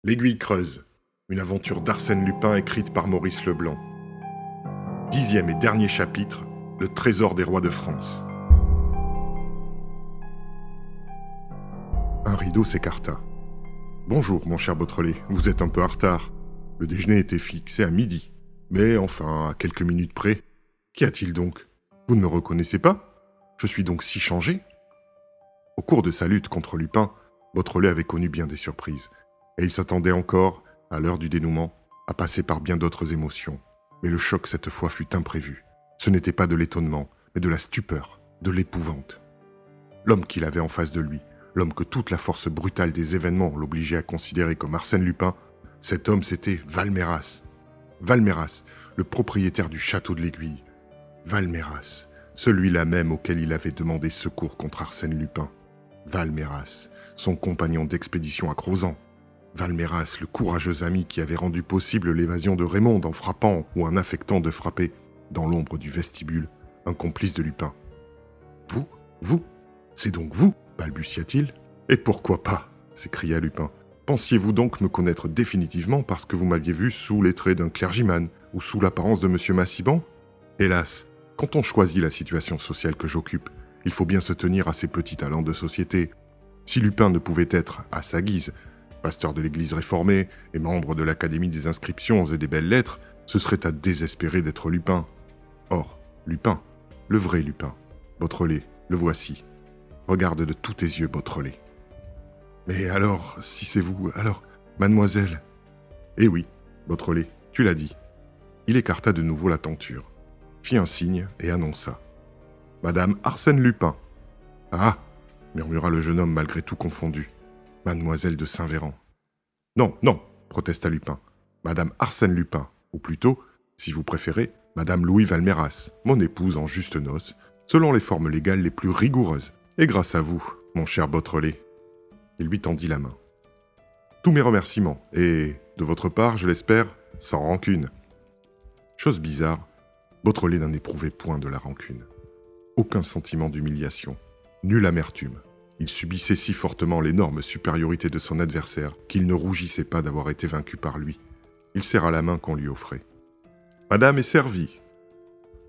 L'Aiguille creuse, une aventure d'Arsène Lupin écrite par Maurice Leblanc. 10e et dernier chapitre, le trésor des rois de France. Un rideau s'écarta. « Bonjour, mon cher Beautrelet, vous êtes un peu en retard. Le déjeuner était fixé à midi. Mais enfin, à quelques minutes près. Qu'y a-t-il donc? Vous ne me reconnaissez pas? Je suis donc si changé ?» Au cours de sa lutte contre Lupin, Beautrelet avait connu bien des surprises. Et il s'attendait encore, à l'heure du dénouement, à passer par bien d'autres émotions. Mais le choc cette fois fut imprévu. Ce n'était pas de l'étonnement, mais de la stupeur, de l'épouvante. L'homme qu'il avait en face de lui, l'homme que toute la force brutale des événements l'obligeait à considérer comme Arsène Lupin, cet homme c'était Valméras. Valméras, le propriétaire du château de l'Aiguille. Valméras, celui-là même auquel il avait demandé secours contre Arsène Lupin. Valméras, son compagnon d'expédition à Crozant. Valméras, le courageux ami qui avait rendu possible l'évasion de Raymonde en frappant ou en affectant de frapper, dans l'ombre du vestibule, un complice de Lupin. « Vous, c'est donc vous ?» balbutia-t-il. « Et pourquoi pas ?» s'écria Lupin. « Pensiez-vous donc me connaître définitivement parce que vous m'aviez vu sous les traits d'un clergyman ou sous l'apparence de M. Massiban ? Hélas, quand on choisit la situation sociale que j'occupe, il faut bien se tenir à ses petits talents de société. Si Lupin ne pouvait être, à sa guise, pasteur de l'Église réformée et membre de l'Académie des inscriptions et des belles lettres, ce serait à désespérer d'être Lupin. Or, Lupin, le vrai Lupin, Beautrelet, le voici. Regarde de tous tes yeux, Beautrelet. Mais alors, si c'est vous, alors, mademoiselle... Eh oui, Beautrelet, tu l'as dit. Il écarta de nouveau la tenture, fit un signe et annonça. Madame Arsène Lupin. Ah, murmura le jeune homme malgré tout confondu. Mademoiselle de Saint-Véran. Non, non, protesta Lupin. Madame Arsène Lupin, ou plutôt, si vous préférez, Madame Louis Valméras, mon épouse en juste noces, selon les formes légales les plus rigoureuses. Et grâce à vous, mon cher Beautrelet. Il lui tendit la main. Tous mes remerciements, et, de votre part, je l'espère, sans rancune. Chose bizarre, Beautrelet n'en éprouvait point de la rancune. Aucun sentiment d'humiliation, nulle amertume. Il subissait si fortement l'énorme supériorité de son adversaire qu'il ne rougissait pas d'avoir été vaincu par lui. Il serra la main qu'on lui offrait. « Madame est servie !»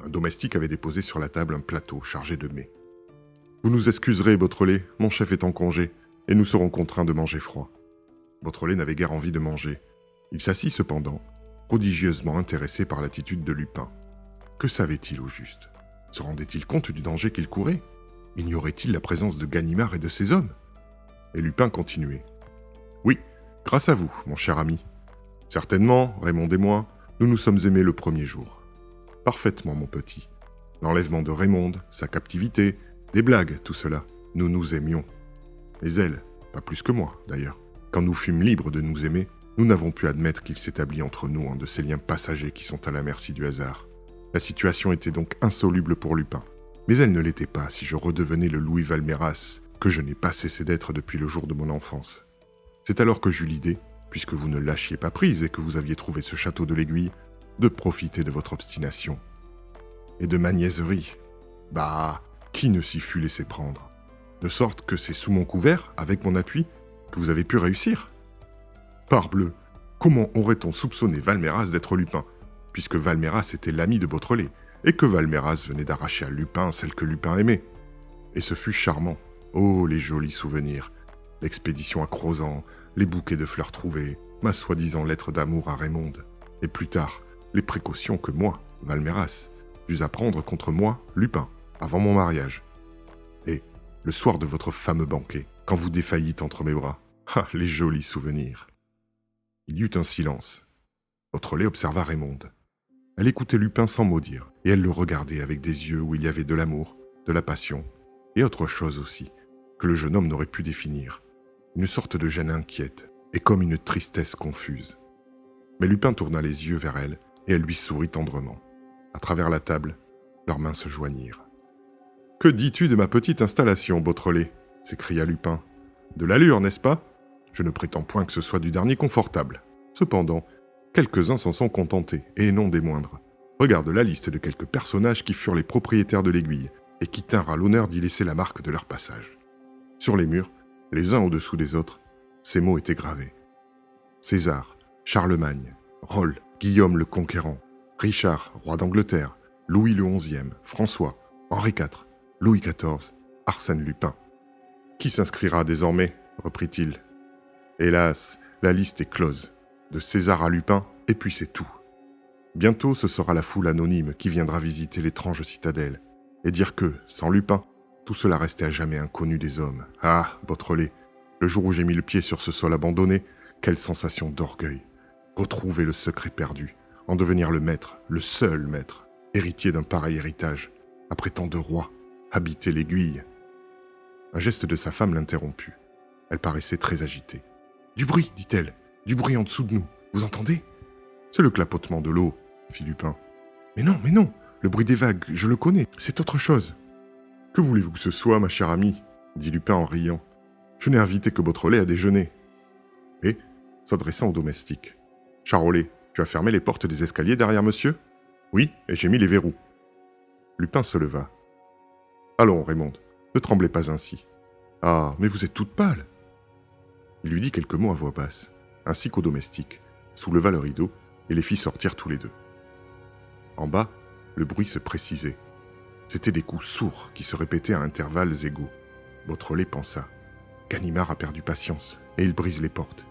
Un domestique avait déposé sur la table un plateau chargé de mets. « Vous nous excuserez, Beautrelet, mon chef est en congé, et nous serons contraints de manger froid. » Beautrelet n'avait guère envie de manger. Il s'assit cependant, prodigieusement intéressé par l'attitude de Lupin. Que savait-il au juste? Se rendait-il compte du danger qu'il courait? Ignorait-il la présence de Ganimard et de ses hommes? Et Lupin continuait. « Oui, grâce à vous, mon cher ami. Certainement, Raymond et moi, nous nous sommes aimés le premier jour. Parfaitement, mon petit. L'enlèvement de Raymonde, sa captivité, des blagues, tout cela, nous nous aimions. Mais elle, pas plus que moi, d'ailleurs. Quand nous fûmes libres de nous aimer, nous n'avons pu admettre qu'il s'établit entre nous un de ces liens passagers qui sont à la merci du hasard. La situation était donc insoluble pour Lupin. Mais elle ne l'était pas si je redevenais le Louis Valméras, que je n'ai pas cessé d'être depuis le jour de mon enfance. C'est alors que j'eus l'idée, puisque vous ne lâchiez pas prise et que vous aviez trouvé ce château de l'Aiguille, de profiter de votre obstination. Et de ma niaiserie. Bah, qui ne s'y fût laissé prendre? De sorte que c'est sous mon couvert, avec mon appui, que vous avez pu réussir. Parbleu, comment aurait-on soupçonné Valméras d'être Lupin, puisque Valméras était l'ami de Beautrelet, et que Valméras venait d'arracher à Lupin celle que Lupin aimait. Et ce fut charmant. Oh, les jolis souvenirs. L'expédition à Crozant, les bouquets de fleurs trouvés, ma soi-disant lettre d'amour à Raymonde. Et plus tard, les précautions que moi, Valméras, j'eus à prendre contre moi, Lupin, avant mon mariage. Et, le soir de votre fameux banquet, quand vous défaillîtes entre mes bras. Ah, les jolis souvenirs. Il y eut un silence. Beautrelet observa Raymonde. Elle écoutait Lupin sans mot dire, et elle le regardait avec des yeux où il y avait de l'amour, de la passion, et autre chose aussi, que le jeune homme n'aurait pu définir. Une sorte de gêne inquiète, et comme une tristesse confuse. Mais Lupin tourna les yeux vers elle, et elle lui sourit tendrement. À travers la table, leurs mains se joignirent. « Que dis-tu de ma petite installation, Beautrelet » s'écria Lupin. « De l'allure, n'est-ce pas ? Je ne prétends point que ce soit du dernier confortable. Cependant, quelques-uns s'en sont contentés, et non des moindres. Regarde la liste de quelques personnages qui furent les propriétaires de l'Aiguille, et qui tinrent à l'honneur d'y laisser la marque de leur passage. Sur les murs, les uns au-dessous des autres, ces mots étaient gravés. César, Charlemagne, Rolls, Guillaume le Conquérant, Richard, roi d'Angleterre, Louis le XIe, François, Henri IV, Louis XIV, Arsène Lupin. Qui s'inscrira désormais ? Reprit-il. Hélas, la liste est close. De César à Lupin, et puis c'est tout. Bientôt ce sera la foule anonyme qui viendra visiter l'étrange citadelle, et dire que, sans Lupin, tout cela restait à jamais inconnu des hommes. Ah, Beautrelet, le jour où j'ai mis le pied sur ce sol abandonné, quelle sensation d'orgueil. Retrouver le secret perdu, en devenir le maître, le seul maître, héritier d'un pareil héritage, après tant de rois, habiter l'Aiguille. Un geste de sa femme l'interromput. Elle paraissait très agitée. « Du bruit, dit-elle, du bruit en dessous de nous, vous entendez ?»« C'est le clapotement de l'eau, » fit Lupin. « Mais non, le bruit des vagues, je le connais, c'est autre chose. »« Que voulez-vous que ce soit, ma chère amie ?» dit Lupin en riant. « Je n'ai invité que Beautrelet à déjeuner. » Et, s'adressant au domestique, « Charolais, tu as fermé les portes des escaliers derrière monsieur ?»« Oui, et j'ai mis les verrous. » Lupin se leva. « Allons, Raymond, ne tremblez pas ainsi. Ah, mais vous êtes toute pâle. » Il lui dit quelques mots à voix basse, ainsi qu'au domestique, souleva le rideau et les fit sortir tous les deux. En bas, le bruit se précisait. C'étaient des coups sourds qui se répétaient à intervalles égaux. Beautrelet pensa. Ganimard a perdu patience et il brise les portes.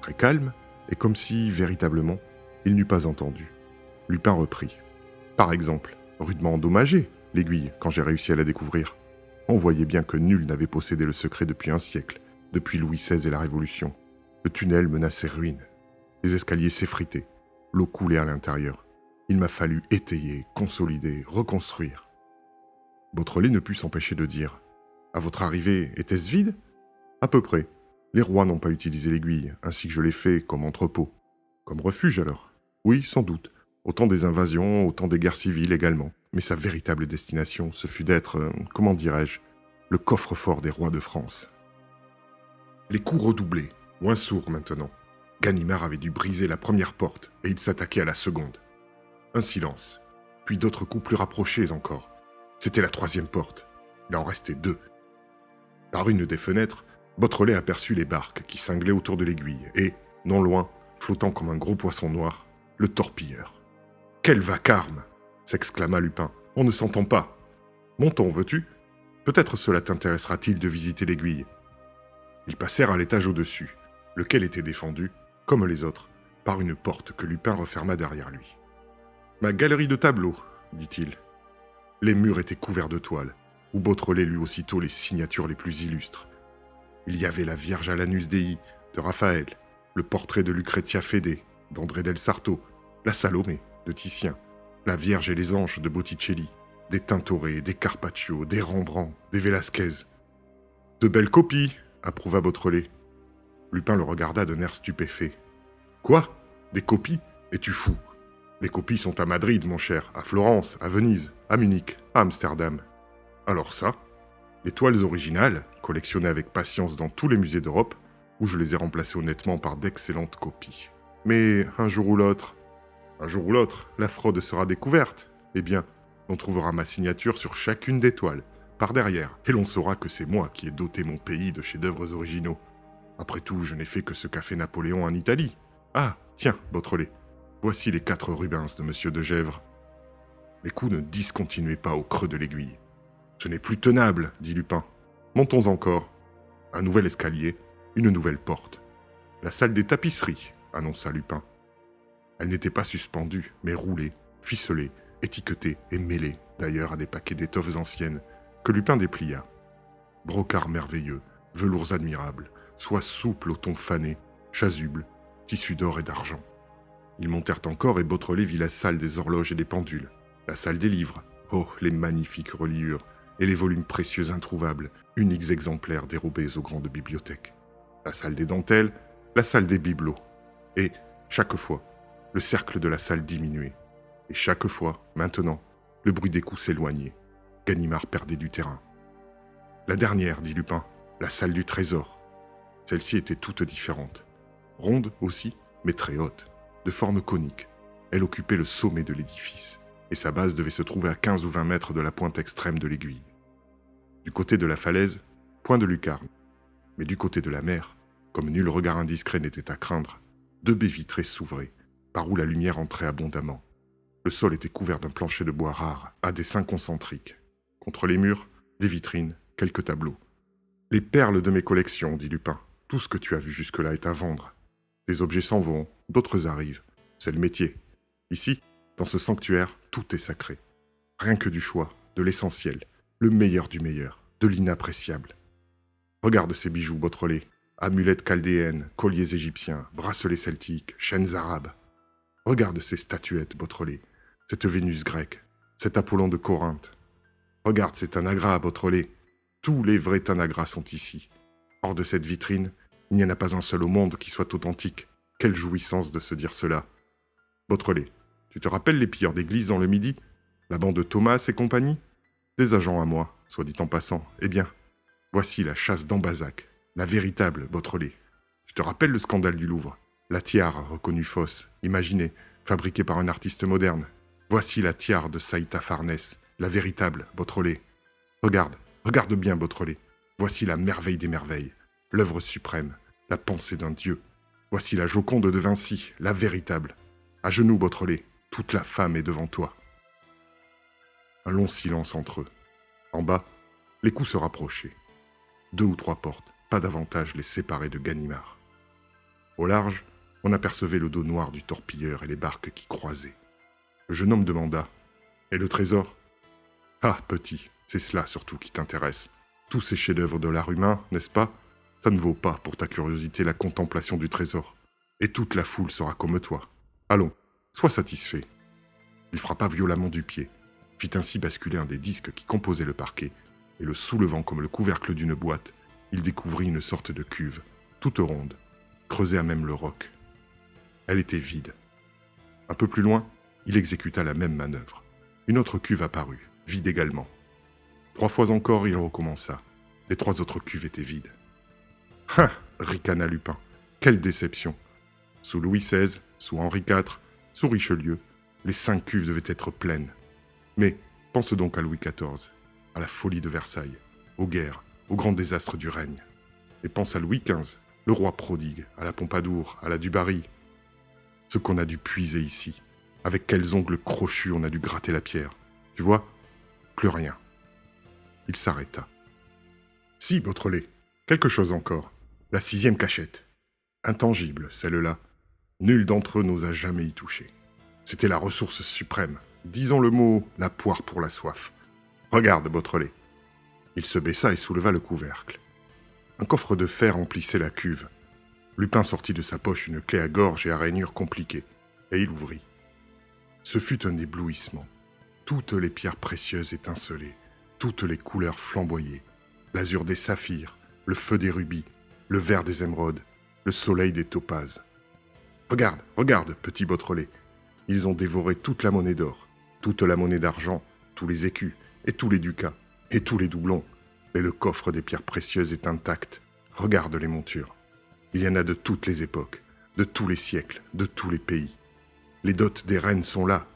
Très calme, et comme si, véritablement, il n'eût pas entendu. Lupin reprit. Par exemple, rudement endommagée, l'aiguille, quand j'ai réussi à la découvrir. On voyait bien que nul n'avait possédé le secret depuis un siècle, depuis Louis XVI et la Révolution. Le tunnel menaçait ruine. Les escaliers s'effritaient. L'eau coulait à l'intérieur. Il m'a fallu étayer, consolider, reconstruire. Beautrelet ne put s'empêcher de dire « À votre arrivée, était-ce vide ?»« À peu près. Les rois n'ont pas utilisé l'aiguille, ainsi que je l'ai fait, comme entrepôt. Comme refuge, alors ? Oui, sans doute. Autant des invasions, autant des guerres civiles également. Mais sa véritable destination, ce fut d'être, comment dirais-je, le coffre-fort des rois de France. » Les coups redoublaient, moins sourds maintenant. Ganimard avait dû briser la première porte, et il s'attaquait à la seconde. Un silence, puis d'autres coups plus rapprochés encore. C'était la troisième porte. Il en restait deux. Par une des fenêtres, Beautrelet aperçut les barques qui cinglaient autour de l'aiguille, et, non loin, flottant comme un gros poisson noir, le torpilleur. « Quel vacarme !» s'exclama Lupin. « On ne s'entend pas. Montons, veux-tu ? Peut-être cela t'intéressera-t-il de visiter l'aiguille. » Ils passèrent à l'étage au-dessus, lequel était défendu, comme les autres, par une porte que Lupin referma derrière lui. « Ma galerie de tableaux, dit-il. » Les murs étaient couverts de toiles, où Beautrelet lut aussitôt les signatures les plus illustres. Il y avait la Vierge à l'Anus Dei, de Raphaël, le portrait de Lucrezia Fede, d'André del Sarto, la Salomé, de Titien, la Vierge et les Anges, de Botticelli, des Tintoret, des Carpaccio, des Rembrandt, des Velasquez. « De belles copies !» approuva Beautrelet. Lupin le regarda d'un air stupéfait. « Quoi ? Des copies ? Es-tu fou ? Les copies sont à Madrid, mon cher, à Florence, à Venise, à Munich, à Amsterdam. Alors ça, les toiles originales, collectionnées avec patience dans tous les musées d'Europe, où je les ai remplacées honnêtement par d'excellentes copies. Mais un jour ou l'autre, la fraude sera découverte. Eh bien, on trouvera ma signature sur chacune des toiles, par derrière, et l'on saura que c'est moi qui ai doté mon pays de chefs-d'œuvre originaux. Après tout, je n'ai fait que ce qu'a fait Napoléon en Italie. Ah, tiens, Beautrelet, voici les 4 Rubens de Monsieur de Gesvres. Les coups ne discontinuaient pas au creux de l'aiguille. Ce n'est plus tenable, dit Lupin. Montons encore. Un nouvel escalier, une nouvelle porte. La salle des tapisseries, annonça Lupin. Elle n'était pas suspendue, mais roulée, ficelée, étiquetée et mêlée, d'ailleurs, à des paquets d'étoffes anciennes, que Lupin déplia. Brocart merveilleux, velours admirables, soie souple au ton fané, chasuble, tissu d'or et d'argent. Ils montèrent encore et Beautrelet vit la salle des horloges et des pendules, la salle des livres, oh, les magnifiques reliures, et les volumes précieux introuvables, uniques exemplaires dérobés aux grandes bibliothèques. La salle des dentelles, la salle des bibelots. Et, chaque fois, le cercle de la salle diminuait. Et chaque fois, maintenant, le bruit des coups s'éloignait. Ganimard perdait du terrain. La dernière, dit Lupin, la salle du trésor. Celle-ci était toute différente. Ronde aussi, mais très haute, de forme conique. Elle occupait le sommet de l'édifice, et sa base devait se trouver à 15 ou 20 mètres de la pointe extrême de l'aiguille. Du côté de la falaise, point de lucarne, mais du côté de la mer, Comme nul regard indiscret n'était à craindre, 2 baies vitrées s'ouvraient, par où la lumière entrait abondamment. Le sol était couvert d'un plancher de bois rare, à dessins concentriques. Contre les murs, des vitrines, quelques tableaux. Les perles de mes collections, dit Lupin. Tout ce que tu as vu jusque-là est à vendre. Des objets s'en vont, d'autres arrivent. C'est le métier. Ici, dans ce sanctuaire, tout est sacré. Rien que du choix, de l'essentiel, le meilleur du meilleur, de l'inappréciable. Regarde ces bijoux Beautrelet, amulettes chaldéennes, colliers égyptiens, bracelets celtiques, chaînes arabes. Regarde ces statuettes Beautrelet, cette Vénus grecque, cet Apollon de Corinthe. Regarde ces Tanagras Beautrelet. Tous les vrais Tanagras sont ici. Hors de cette vitrine, il n'y en a pas un seul au monde qui soit authentique. Quelle jouissance de se dire cela. Beautrelet, tu te rappelles les pilleurs d'église dans le Midi? La bande de Thomas et compagnie? Des agents à moi, soit dit en passant. Eh bien, voici la chasse d'Ambazac, la véritable Beautrelet. Tu te rappelles le scandale du Louvre? La tiare reconnue fausse, imaginée, fabriquée par un artiste moderne. Voici la tiare de Saïta Farnèse, la véritable Beautrelet. Regarde, regarde bien Beautrelet. Voici la merveille des merveilles, l'œuvre suprême, la pensée d'un dieu. Voici la Joconde de Vinci, la véritable. À genoux Beautrelet, toute la femme est devant toi. Un long silence entre eux. En bas, les coups se rapprochaient. 2 ou 3 portes, pas davantage les séparer de Ganimard. Au large, on apercevait le dos noir du torpilleur et les barques qui croisaient. Le jeune homme demanda « Et le trésor ?»« Ah, petit, c'est cela surtout qui t'intéresse. Tous ces chefs-d'œuvre de l'art humain, n'est-ce pas? Ça ne vaut pas pour ta curiosité la contemplation du trésor. Et toute la foule sera comme toi. Allons, sois satisfait. » Il frappa violemment du pied, fit ainsi basculer un des disques qui composaient le parquet, et le soulevant comme le couvercle d'une boîte, il découvrit une sorte de cuve, toute ronde, creusée à même le roc. Elle était vide. Un peu plus loin, il exécuta la même manœuvre. Une autre cuve apparut, vide également. 3 fois encore, il recommença. Les 3 autres cuves étaient vides. « Ah !» ricana Lupin. « Quelle déception ! Sous Louis XVI, sous Henri IV, sous Richelieu, les 5 cuves devaient être pleines. Mais pense donc à Louis XIV, à la folie de Versailles, aux guerres, aux grands désastres du règne. Et pense à Louis XV, le roi prodigue, à la Pompadour, à la Dubarry. Ce qu'on a dû puiser ici, avec quels ongles crochus on a dû gratter la pierre. Tu vois, plus rien. » Il s'arrêta. « Si, Beautrelet, quelque chose encore. La 6e cachette. Intangible, celle-là. Nul d'entre eux n'osa jamais y toucher. C'était la ressource suprême. Disons le mot, la poire pour la soif. Regarde, Beautrelet. » Il se baissa et souleva le couvercle. Un coffre de fer emplissait la cuve. Lupin sortit de sa poche une clé à gorge et à rainure compliquée, et il ouvrit. Ce fut un éblouissement. Toutes les pierres précieuses étincelaient, toutes les couleurs flamboyaient. L'azur des saphirs, le feu des rubis, le vert des émeraudes, le soleil des topazes. Regarde, regarde, petit Beautrelet. Ils ont dévoré toute la monnaie d'or, toute la monnaie d'argent, tous les écus, et tous les ducats, et tous les doublons. Mais le coffre des pierres précieuses est intact. Regarde les montures. Il y en a de toutes les époques, de tous les siècles, de tous les pays. Les dots des reines sont là.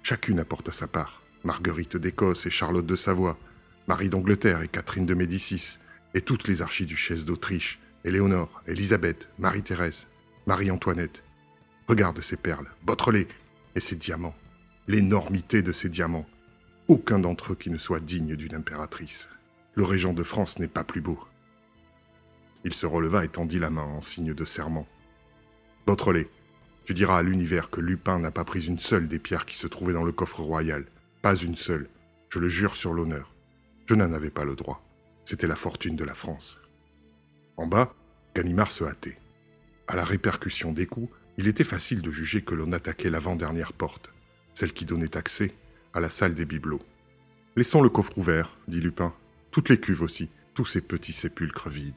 Chacune apporte à sa part. Marguerite d'Écosse et Charlotte de Savoie, Marie d'Angleterre et Catherine de Médicis, et toutes les archiduchesses d'Autriche, Éléonore, Élisabeth, Marie-Thérèse, Marie-Antoinette. Regarde ces perles, Beautrelet, et ces diamants. L'énormité de ces diamants. Aucun d'entre eux qui ne soit digne d'une impératrice. Le régent de France n'est pas plus beau. Il se releva et tendit la main en signe de serment. Beautrelet, tu diras à l'univers que Lupin n'a pas pris une seule des pierres qui se trouvaient dans le coffre royal. Pas une seule. Je le jure sur l'honneur. Je n'en avais pas le droit. C'était la fortune de la France. En bas, Ganimard se hâtait. À la répercussion des coups, il était facile de juger que l'on attaquait l'avant-dernière porte, celle qui donnait accès à la salle des bibelots. « Laissons le coffre ouvert, » dit Lupin. « Toutes les cuves aussi, tous ces petits sépulcres vides. »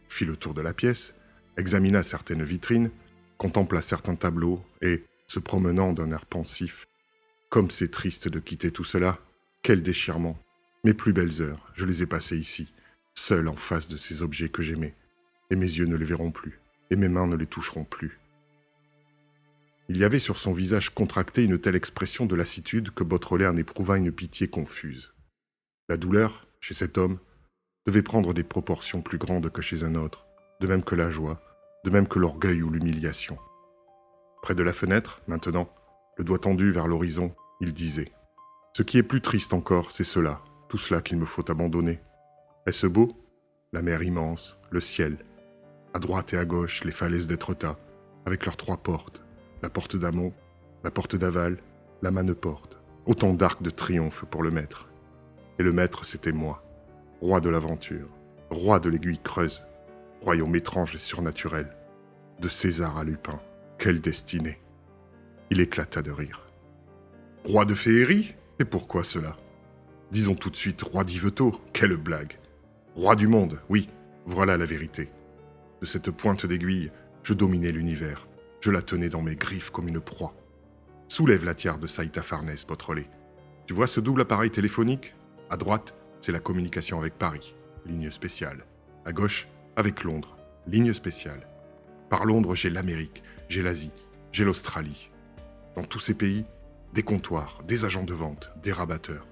Fit le tour de la pièce, examina certaines vitrines, contempla certains tableaux et, se promenant d'un air pensif, « Comme c'est triste de quitter tout cela, quel déchirement. Mes plus belles heures, je les ai passées ici, seul en face de ces objets que j'aimais, et mes yeux ne les verront plus, et mes mains ne les toucheront plus. » Il y avait sur son visage contracté une telle expression de lassitude que Beautrelet en éprouva une pitié confuse. La douleur, chez cet homme, devait prendre des proportions plus grandes que chez un autre, de même que la joie, de même que l'orgueil ou l'humiliation. Près de la fenêtre, maintenant, le doigt tendu vers l'horizon, il disait « Ce qui est plus triste encore, c'est cela, tout cela qu'il me faut abandonner. Est-ce beau? La mer immense, le ciel. À droite et à gauche, les falaises d'Étretat, avec leurs 3 portes, la porte d'Amont, la porte d'Aval, la Manneporte. Autant d'arcs de triomphe pour le maître. Et le maître, c'était moi, roi de l'aventure, roi de l'aiguille creuse, royaume étrange et surnaturel. De César à Lupin, quelle destinée! Il éclata de rire. Roi de féerie? Et pourquoi cela? Disons tout de suite roi d'Yvetot, quelle blague! Roi du monde, oui, voilà la vérité. De cette pointe d'aiguille, je dominais l'univers. Je la tenais dans mes griffes comme une proie. Soulève la tiare de Saïta Farnèse, Beautrelet. Tu vois ce double appareil téléphonique? À droite, c'est la communication avec Paris, ligne spéciale. À gauche, avec Londres, ligne spéciale. Par Londres, j'ai l'Amérique, j'ai l'Asie, j'ai l'Australie. Dans tous ces pays, des comptoirs, des agents de vente, des rabatteurs.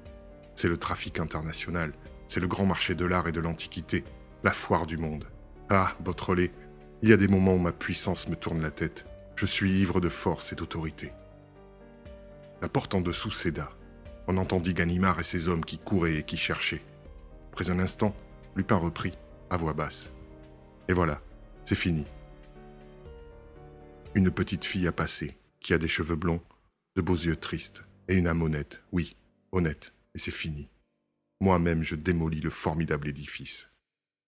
C'est le trafic international, c'est le grand marché de l'art et de l'antiquité, la foire du monde. Ah, Beautrelet, il y a des moments où ma puissance me tourne la tête. Je suis ivre de force et d'autorité. La porte en dessous céda. On entendit Ganimard et ses hommes qui couraient et qui cherchaient. Après un instant, Lupin reprit, à voix basse. Et voilà, c'est fini. Une petite fille a passé, qui a des cheveux blonds, de beaux yeux tristes, et une âme honnête, oui, honnête, et c'est fini. Moi-même, je démolis le formidable édifice.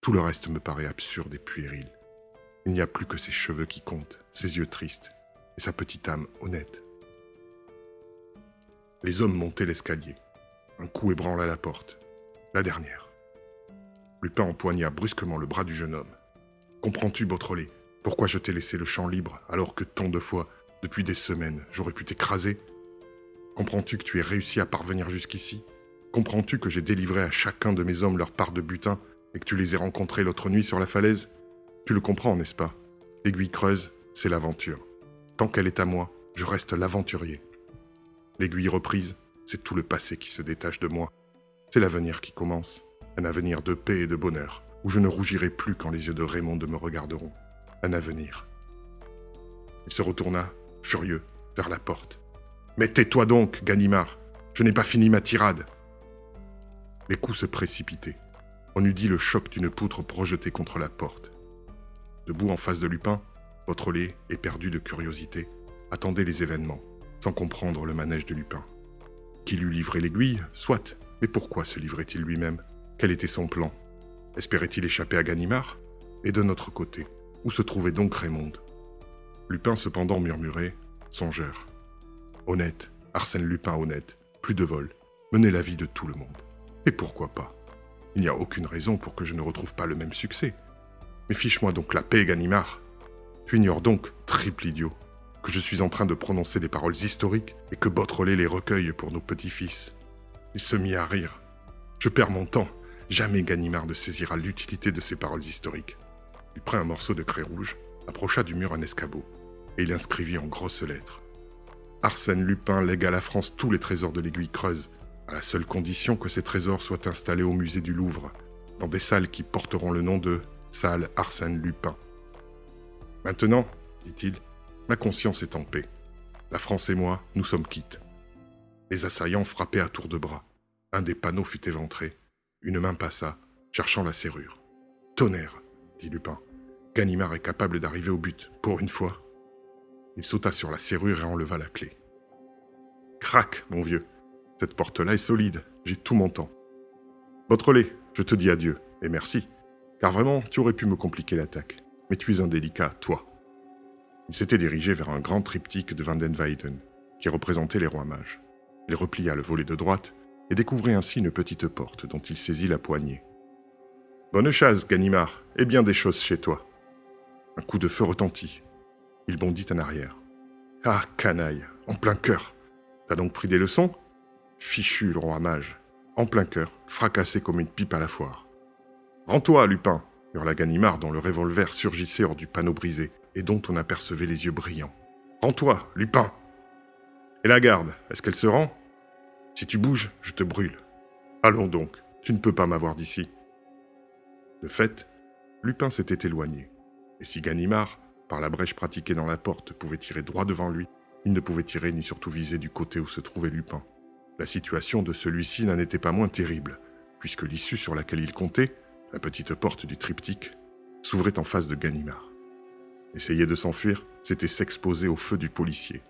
Tout le reste me paraît absurde et puéril. Il n'y a plus que ses cheveux qui comptent, ses yeux tristes, et sa petite âme honnête. Les hommes montaient l'escalier. Un coup ébranla la porte. La dernière. Lupin empoigna brusquement le bras du jeune homme. « Comprends-tu, Beautrelet, pourquoi je t'ai laissé le champ libre alors que tant de fois, depuis des semaines, j'aurais pu t'écraser? Comprends-tu que tu aies réussi à parvenir jusqu'ici? Comprends-tu que j'ai délivré à chacun de mes hommes leur part de butin et que tu les aies rencontrés l'autre nuit sur la falaise? Tu le comprends, n'est-ce pas? L'aiguille creuse, c'est l'aventure. Tant qu'elle est à moi, je reste l'aventurier. L'aiguille reprise, c'est tout le passé qui se détache de moi. C'est l'avenir qui commence, un avenir de paix et de bonheur, où je ne rougirai plus quand les yeux de Raymond me regarderont. Un avenir. » Il se retourna, furieux, vers la porte. « Mais tais-toi donc, Ganimard, je n'ai pas fini ma tirade. » Les coups se précipitaient. On eût dit le choc d'une poutre projetée contre la porte. Debout en face de Lupin, Beautrelet, éperdu de curiosité, attendait les événements, sans comprendre le manège de Lupin. Qui lui livrait l'aiguille, soit, mais pourquoi se livrait-il lui-même? Quel était son plan? Espérait-il échapper à Ganimard? Et de notre côté, où se trouvait donc Raymond? Lupin cependant murmurait « Songeur. Honnête, Arsène Lupin honnête, plus de vol, mener la vie de tout le monde. Et pourquoi pas? Il n'y a aucune raison pour que je ne retrouve pas le même succès. Mais fiche-moi donc la paix, Ganimard. Tu ignores donc, triple idiot, que je suis en train de prononcer des paroles historiques et que Beautrelet les recueille pour nos petits-fils. » Il se mit à rire. « Je perds mon temps. Jamais Ganimard ne saisira l'utilité de ces paroles historiques. » Il prit un morceau de craie rouge, approcha du mur un escabeau, et il inscrivit en grosses lettres. « Arsène Lupin lègue à la France tous les trésors de l'aiguille creuse, à la seule condition que ces trésors soient installés au musée du Louvre, dans des salles qui porteront le nom de Salle Arsène Lupin. Maintenant, dit-il, ma conscience est en paix. La France et moi, nous sommes quittes. » Les assaillants frappaient à tour de bras. Un des panneaux fut éventré. Une main passa, cherchant la serrure. « Tonnerre !» dit Lupin. « Ganimard est capable d'arriver au but, pour une fois. » Il sauta sur la serrure et enleva la clé. « Crac, mon vieux. Cette porte-là est solide, j'ai tout mon temps. Beautrelet, je te dis adieu, et merci, car vraiment, tu aurais pu me compliquer l'attaque. Mais tu es indélicat, toi. » Il s'était dirigé vers un grand triptyque de Van den Weyden, qui représentait les rois mages. Il replia le volet de droite et découvrit ainsi une petite porte dont il saisit la poignée. « Bonne chasse, Ganimard, et bien des choses chez toi. » Un coup de feu retentit. Il bondit en arrière. « Ah, canaille, en plein cœur. T'as donc pris des leçons ? Fichu, le roi mage. En plein cœur, fracassé comme une pipe à la foire. »« Rends-toi, Lupin !» hurla Ganimard dont le revolver surgissait hors du panneau brisé et dont on apercevait les yeux brillants. « Rends-toi, Lupin !»« Et la garde, est-ce qu'elle se rend ? Si tu bouges, je te brûle. Allons donc, tu ne peux pas m'avoir d'ici. » De fait, Lupin s'était éloigné. Et si Ganimard, par la brèche pratiquée dans la porte, pouvait tirer droit devant lui, il ne pouvait tirer ni surtout viser du côté où se trouvait Lupin. La situation de celui-ci n'en était pas moins terrible, puisque l'issue sur laquelle il comptait, la petite porte du triptyque, s'ouvrait en face de Ganimard. Essayer de s'enfuir, c'était s'exposer au feu du policier,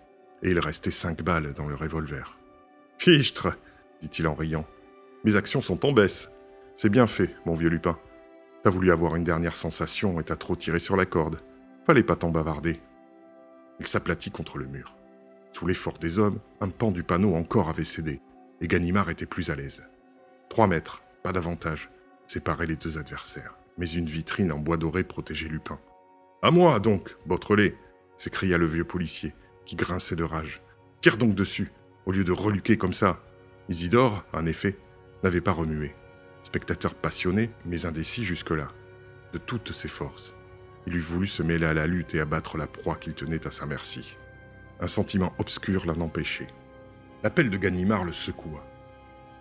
et il restait 5 balles dans le revolver. « Fichtre !» dit-il en riant. « Mes actions sont en baisse. C'est bien fait, mon vieux Lupin. T'as voulu avoir une dernière sensation et t'as trop tiré sur la corde. Fallait pas t'en bavarder. » Il s'aplatit contre le mur. Sous l'effort des hommes, un pan du panneau encore avait cédé, et Ganimard était plus à l'aise. 3 mètres, pas davantage, séparaient les 2 adversaires, mais une vitrine en bois doré protégeait Lupin. « À moi, donc, Beautrelet !» s'écria le vieux policier, qui grinçait de rage. « Tire donc dessus, au lieu de reluquer comme ça !» Isidore, en effet, n'avait pas remué. Spectateur passionné, mais indécis jusque-là, de toutes ses forces. Il eût voulu se mêler à la lutte et abattre la proie qu'il tenait à sa merci. Un sentiment obscur l'en empêchait. L'appel de Ganimard le secoua.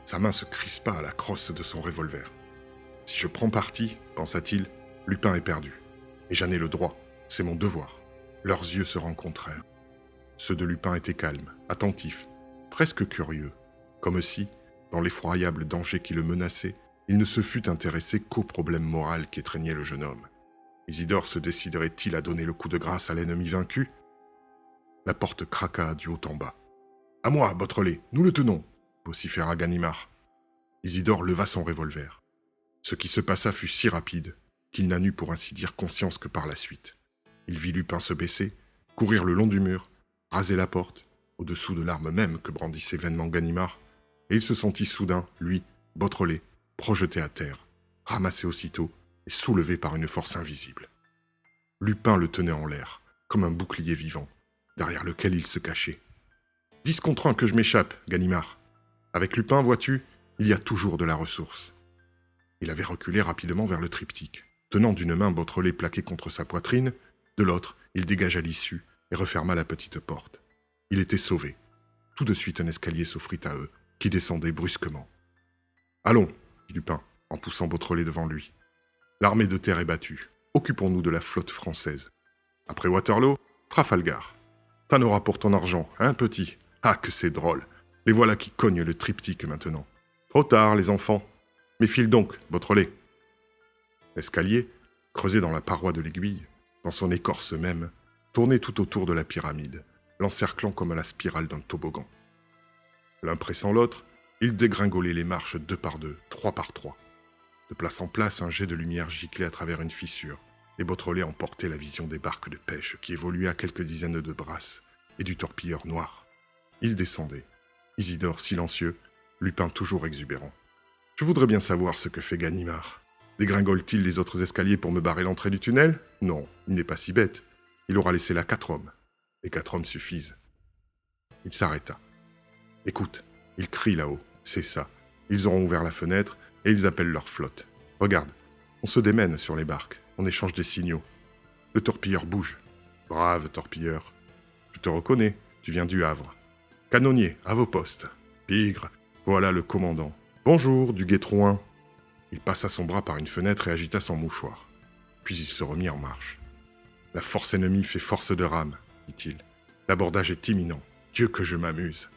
Sa main se crispa à la crosse de son revolver. « Si je prends parti, pensa-t-il, Lupin est perdu. Et j'en ai le droit, c'est mon devoir. » Leurs yeux se rencontrèrent. Ceux de Lupin étaient calmes, attentifs, presque curieux, comme si, dans l'effroyable danger qui le menaçait, il ne se fût intéressé qu'au problème moral qu'étreignait le jeune homme. Isidore se déciderait-il à donner le coup de grâce à l'ennemi vaincu ? La porte craqua du haut en bas. « À moi, Beautrelet, nous le tenons !» vociféra Ganimard. Isidore leva son revolver. Ce qui se passa fut si rapide qu'il n'en eut pour ainsi dire conscience que par la suite. Il vit Lupin se baisser, courir le long du mur, raser la porte, au-dessous de l'arme même que brandissait vainement Ganimard, et il se sentit soudain, lui, Beautrelet, projeté à terre, ramassé aussitôt et soulevé par une force invisible. Lupin le tenait en l'air, comme un bouclier vivant, derrière lequel il se cachait. « 10 contre 1 que je m'échappe, Ganimard. Avec Lupin, vois-tu, il y a toujours de la ressource. » Il avait reculé rapidement vers le triptyque. Tenant d'une main Beautrelet plaqué contre sa poitrine, de l'autre, il dégagea l'issue et referma la petite porte. Il était sauvé. Tout de suite, un escalier s'offrit à eux, qui descendait brusquement. « Allons, » dit Lupin, en poussant Beautrelet devant lui. « L'armée de terre est battue. Occupons-nous de la flotte française. Après Waterloo, Trafalgar. T'en auras pour ton argent, hein, petit? Ah, que c'est drôle. Les voilà qui cognent le triptyque maintenant. Trop tard, les enfants. Mais file donc, Beautrelet. » L'escalier, creusé dans la paroi de l'aiguille, dans son écorce même, tournait tout autour de la pyramide, l'encerclant comme à la spirale d'un toboggan. L'un pressant l'autre, ils dégringolaient les marches 2 par 2, 3 par 3. De place en place, un jet de lumière giclait à travers une fissure, et Beautrelet emportait la vision des barques de pêche qui évoluaient à quelques dizaines de brasses, et du torpilleur noir. Ils descendaient. Isidore silencieux, Lupin toujours exubérant. « Je voudrais bien savoir ce que fait Ganimard. Dégringole-t-il les autres escaliers pour me barrer l'entrée du tunnel? Non, il n'est pas si bête. Il aura laissé là 4 hommes. Et 4 hommes suffisent. » Il s'arrêta. « Écoute, ils crient là-haut, c'est ça. Ils auront ouvert la fenêtre et ils appellent leur flotte. Regarde, on se démène sur les barques, on échange des signaux. Le torpilleur bouge. Brave torpilleur. Je te reconnais, tu viens du Havre. Canonnier, à vos postes. Pigre, voilà le commandant. Bonjour, du Guétrouin. » Il passa son bras par une fenêtre et agita son mouchoir. Puis il se remit en marche. « La force ennemie fait force de rame, dit-il. L'abordage est imminent. Dieu que je m'amuse. »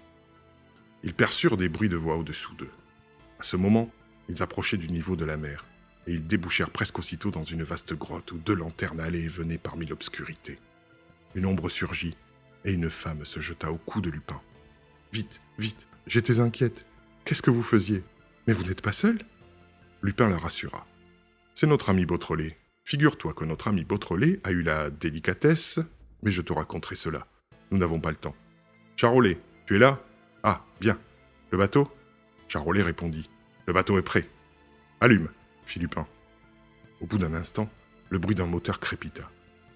Ils perçurent des bruits de voix au-dessous d'eux. À ce moment, ils approchaient du niveau de la mer, et ils débouchèrent presque aussitôt dans une vaste grotte où 2 lanternes allaient et venaient parmi l'obscurité. Une ombre surgit, et une femme se jeta au cou de Lupin. « Vite, vite, j'étais inquiète. Qu'est-ce que vous faisiez? Mais vous n'êtes pas seul ?» Lupin la rassura. « C'est notre ami Beautrelet. Figure-toi que notre ami Beautrelet a eu la délicatesse... Mais je te raconterai cela. Nous n'avons pas le temps. Charolais, tu es là? Ah, bien. Le bateau? » Charolais répondit. « Le bateau est prêt. »« Allume, » fit Lupin. Au bout d'un instant, le bruit d'un moteur crépita,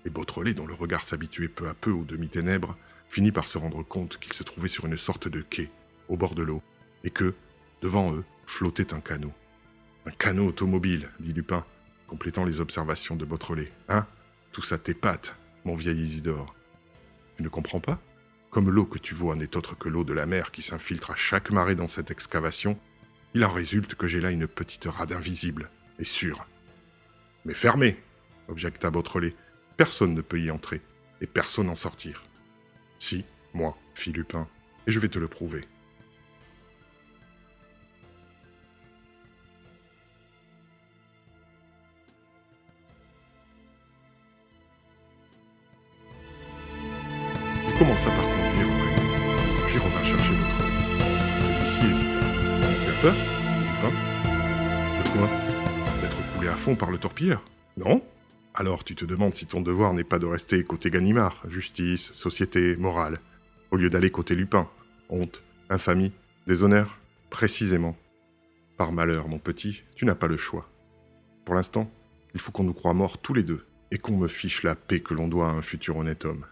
et Beautrelet, dont le regard s'habituait peu à peu aux demi-ténèbres, finit par se rendre compte qu'il se trouvait sur une sorte de quai, au bord de l'eau, et que, devant eux, flottait un canot. « Un canot automobile, » dit Lupin, complétant les observations de Beautrelet. « Hein? Tout ça t'épate, mon vieil Isidore. Tu ne comprends pas? Comme l'eau que tu vois n'est autre que l'eau de la mer qui s'infiltre à chaque marée dans cette excavation, il en résulte que j'ai là une petite rade invisible, et sûre. »« Mais fermée, objecta Beautrelet. Personne ne peut y entrer, et personne en sortir. Si, moi, fit Lupin, et je vais te le prouver. Il commença par conduire auprès de nous, puis revint chercher notre homme. Celui-ci hésita. Tu as peur, Lupin? De quoi? D'être coulé à fond par le torpilleur? Non? Alors tu te demandes si ton devoir n'est pas de rester côté Ganimard, justice, société, morale, au lieu d'aller côté Lupin, honte, infamie, déshonneur? Précisément. Par malheur, mon petit, tu n'as pas le choix. Pour l'instant, il faut qu'on nous croie morts tous les deux, et qu'on me fiche la paix que l'on doit à un futur honnête homme.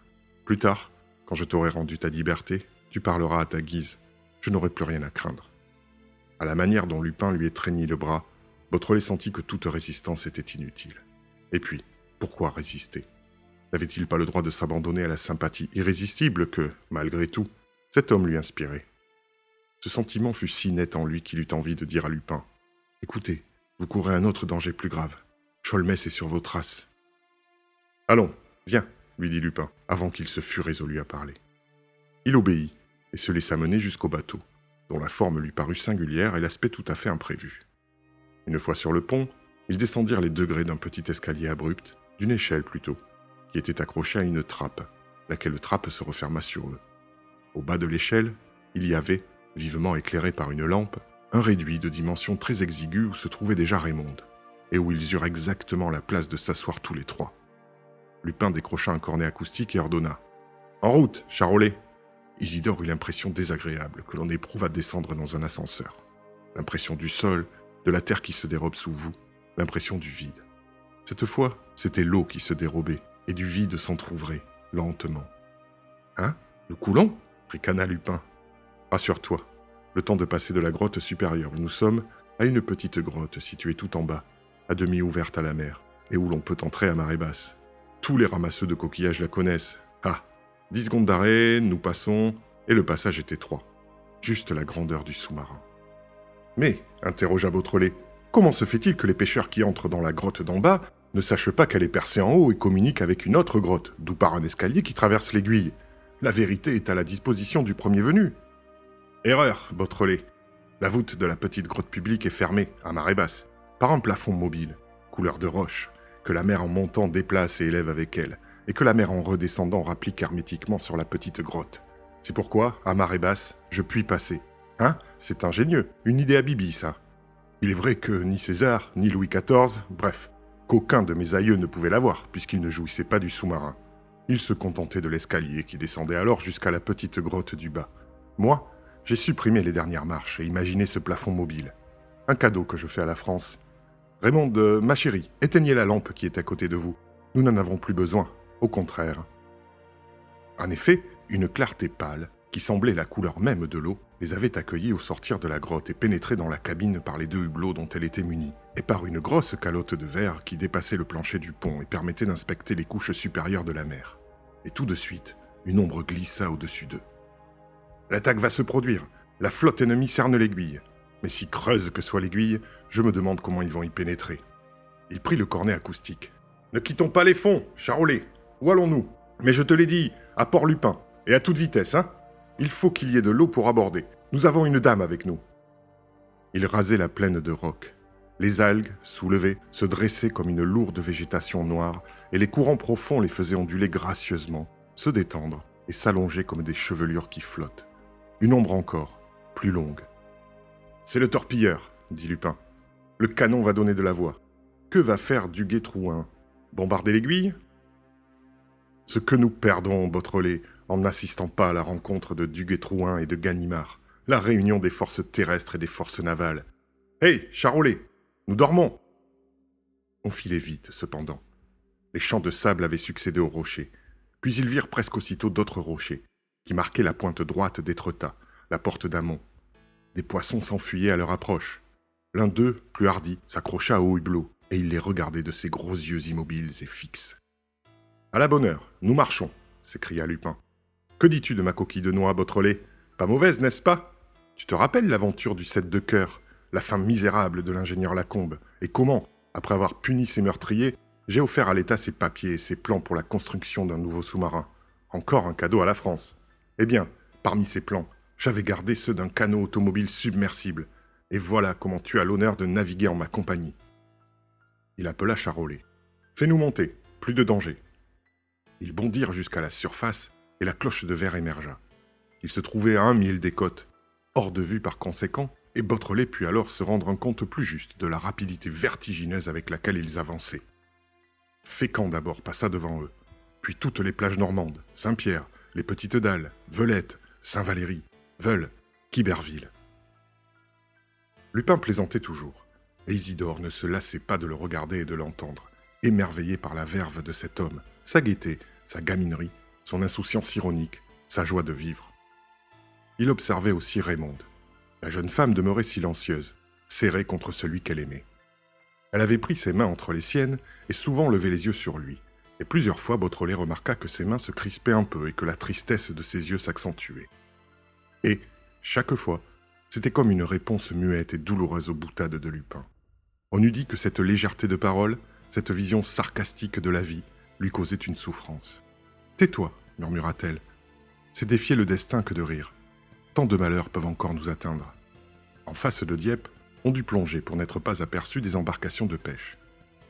Plus tard, quand je t'aurai rendu ta liberté, tu parleras à ta guise. Je n'aurai plus rien à craindre. À la manière dont Lupin lui étreignit le bras, Beautrelet sentit que toute résistance était inutile. Et puis, pourquoi résister? N'avait-il pas le droit de s'abandonner à la sympathie irrésistible que, malgré tout, cet homme lui inspirait? Ce sentiment fut si net en lui qu'il eut envie de dire à Lupin « Écoutez, vous courez un autre danger plus grave. Cholmès est sur vos traces. »« Allons, viens !» lui dit Lupin, avant qu'il se fût résolu à parler. Il obéit, et se laissa mener jusqu'au bateau, dont la forme lui parut singulière et l'aspect tout à fait imprévu. Une fois sur le pont, ils descendirent les degrés d'un petit escalier abrupt, d'une échelle plutôt, qui était accrochée à une trappe, laquelle trappe se referma sur eux. Au bas de l'échelle, il y avait, vivement éclairé par une lampe, un réduit de dimension très exiguë où se trouvait déjà Raymonde, et où ils eurent exactement la place de s'asseoir tous les trois. Lupin décrocha un cornet acoustique et ordonna « En route, Charolais !» Isidore eut l'impression désagréable que l'on éprouve à descendre dans un ascenseur. L'impression du sol, de la terre qui se dérobe sous vous, l'impression du vide. Cette fois, c'était l'eau qui se dérobait, et du vide s'entr'ouvrait, lentement. « Hein? Nous coulons ?» ricana Lupin. « Rassure-toi, le temps de passer de la grotte supérieure où nous sommes à une petite grotte située tout en bas, à demi ouverte à la mer, et où l'on peut entrer à marée basse. Tous les ramasseux de coquillages la connaissent. Ah, 10 secondes d'arrêt, nous passons, et le passage est étroit. Juste la grandeur du sous-marin. « Mais, interrogea Beautrelet, comment se fait-il que les pêcheurs qui entrent dans la grotte d'en bas ne sachent pas qu'elle est percée en haut et communiquent avec une autre grotte, d'où part un escalier qui traverse l'aiguille? La vérité est à la disposition du premier venu. » Erreur, Beautrelet. La voûte de la petite grotte publique est fermée, à marée basse, par un plafond mobile, couleur de roche, que la mer en montant déplace et élève avec elle, et que la mer en redescendant rapplique hermétiquement sur la petite grotte. C'est pourquoi, à marée basse, je puis passer. Hein? C'est ingénieux, une idée à Bibi, ça. Il est vrai que ni César, ni Louis XIV, bref, qu'aucun de mes aïeux ne pouvait l'avoir, puisqu'ils ne jouissaient pas du sous-marin. Ils se contentaient de l'escalier qui descendait alors jusqu'à la petite grotte du bas. Moi, j'ai supprimé les dernières marches et imaginé ce plafond mobile. Un cadeau que je fais à la France. Raymonde, ma chérie, éteignez la lampe qui est à côté de vous. Nous n'en avons plus besoin, au contraire. En effet, une clarté pâle, qui semblait la couleur même de l'eau, les avait accueillis au sortir de la grotte et pénétrait dans la cabine par les 2 hublots dont elle était munie, et par une grosse calotte de verre qui dépassait le plancher du pont et permettait d'inspecter les couches supérieures de la mer. Et tout de suite, une ombre glissa au-dessus d'eux. L'attaque va se produire. La flotte ennemie cerne l'aiguille. Mais si creuse que soit l'aiguille, je me demande comment ils vont y pénétrer. Il prit le cornet acoustique. « Ne quittons pas les fonds, Charolais. Où allons-nous? Mais je te l'ai dit, à Port-Lupin, et à toute vitesse, hein? Il faut qu'il y ait de l'eau pour aborder. Nous avons une dame avec nous. » Il rasait la plaine de rocs. Les algues, soulevées, se dressaient comme une lourde végétation noire, et les courants profonds les faisaient onduler gracieusement, se détendre et s'allonger comme des chevelures qui flottent. Une ombre encore, plus longue. « C'est le torpilleur, » dit Lupin. « Le canon va donner de la voix. Que va faire Duguay-Trouin? Bombarder l'aiguille ?» Ce que nous perdons, Beautrelet, en n'assistant pas à la rencontre de Duguay-Trouin et de Ganimard, la réunion des forces terrestres et des forces navales. « Hé, Charolais, nous dormons !» On filait vite, cependant. Les champs de sable avaient succédé aux rochers, puis ils virent presque aussitôt d'autres rochers, qui marquaient la pointe droite d'Étretat, la porte d'Amont. Des poissons s'enfuyaient à leur approche. L'un d'eux, plus hardi, s'accrocha au hublot, et il les regardait de ses gros yeux immobiles et fixes. « À la bonne heure, nous marchons !» s'écria Lupin. « Que dis-tu de ma coquille de noix, Beautrelet? Pas mauvaise, n'est-ce pas? Tu te rappelles l'aventure du 7 de cœur, la fin misérable de l'ingénieur Lacombe, et comment, après avoir puni ses meurtriers, J'ai offert à l'État ses papiers et ses plans pour la construction d'un nouveau sous-marin. Encore un cadeau à la France. Eh bien, parmi ces plans, j'avais gardé ceux d'un canot automobile submersible. Et voilà comment tu as l'honneur de naviguer en ma compagnie. » Il appela Charolais. « Fais-nous monter, plus de danger. » Ils bondirent jusqu'à la surface et la cloche de verre émergea. Ils se trouvaient à 1 mille des côtes, hors de vue par conséquent, et Beautrelet put alors se rendre un compte plus juste de la rapidité vertigineuse avec laquelle ils avançaient. Fécamp d'abord passa devant eux, puis toutes les plages normandes, Saint-Pierre, les Petites Dalles, Veulettes, Saint-Valery, Veules, Quiberville. Lupin plaisantait toujours, et Isidore ne se lassait pas de le regarder et de l'entendre, émerveillé par la verve de cet homme, sa gaieté, sa gaminerie, son insouciance ironique, sa joie de vivre. Il observait aussi Raymonde. La jeune femme demeurait silencieuse, serrée contre celui qu'elle aimait. Elle avait pris ses mains entre les siennes et souvent levé les yeux sur lui, et plusieurs fois Beautrelet remarqua que ses mains se crispaient un peu et que la tristesse de ses yeux s'accentuait. Et, chaque fois, c'était comme une réponse muette et douloureuse aux boutades de Lupin. On eût dit que cette légèreté de parole, cette vision sarcastique de la vie, lui causait une souffrance. « Tais-toi, murmura-t-elle. C'est défier le destin que de rire. Tant de malheurs peuvent encore nous atteindre. » En face de Dieppe, on dut plonger pour n'être pas aperçu des embarcations de pêche.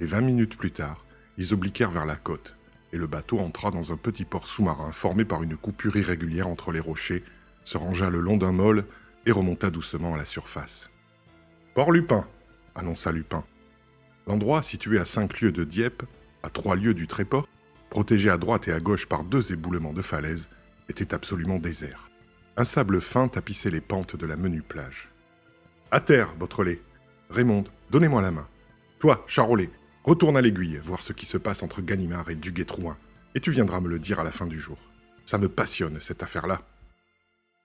Et 20 minutes plus tard, ils obliquèrent vers la côte, et le bateau entra dans un petit port sous-marin formé par une coupure irrégulière entre les rochers, se rangea le long d'un môle et remonta doucement à la surface. « Port Lupin !» annonça Lupin. L'endroit, situé à 5 lieues de Dieppe, à 3 lieues du Tréport, protégé à droite et à gauche par 2 éboulements de falaises, était absolument désert. Un sable fin tapissait les pentes de la menue plage. « À terre, Beautrelet. Raymonde, donnez-moi la main. Toi, Charolais, retourne à l'aiguille, voir ce qui se passe entre Ganimard et Duguay-Trouin, et tu viendras me le dire à la fin du jour. Ça me passionne, cette affaire-là. »